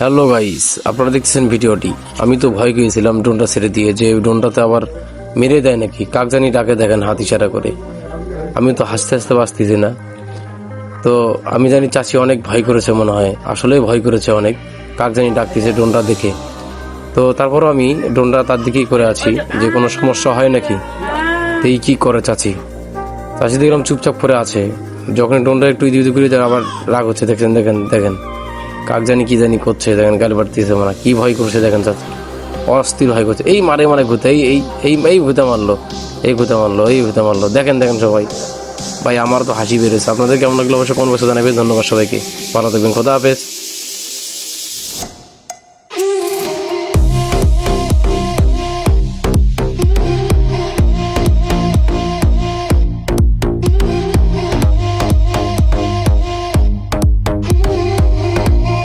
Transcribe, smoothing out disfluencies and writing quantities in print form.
Hello guys, আপনারা দেখছেন ভিডিওটি। আমি তো ভয় পেয়েছিলাম ড্রোনটা ছেড়ে দিয়ে, যে ড্রোনটাতে আবার মেরে দেয় নাকি, কাক জানি ডাকে দেখেন হাত ইশারা করে। আমি তো হাসতে হাসতে বাঁচতেছি না। তো আমি জানি চাচি অনেক ভয় করেছে, মনে হয় আসলে ভয় করেছে অনেক, কাক জানি ডাকতেছে ড্রোনটা দেখে। তো তারপরও আমি ড্রোনটা তার দিকেই করে আছি, যে কোনো সমস্যা হয় নাকি। তো এই কি করে চাচি দেখলাম চুপচাপ করে আছে। যখন ড্রোনটা একটু ইদি করে দেয় আবার রাগ হচ্ছে। দেখেন দেখেন দেখেন, কাক জানি কি জানি করছে, দেখেন গালি বাড়তেছে, মানে কি ভয় করছে দেখেন চাচি, অস্থির ভয় করছে। এই মারে মারে ঘুরতে, এই এই এই এই ভূতে মারলো, এই ভূতে মারলো, এই ভূতে মারলো। দেখেন দেখেন সবাই, ভাই আমার তো হাসি বেড়েছে। আপনাদের কেমন লাগলো অবশ্যই কোন বছর জানাবেন। ধন্যবাদ সবাইকে, ভালো থাকবেন, খোদা হাফেজ।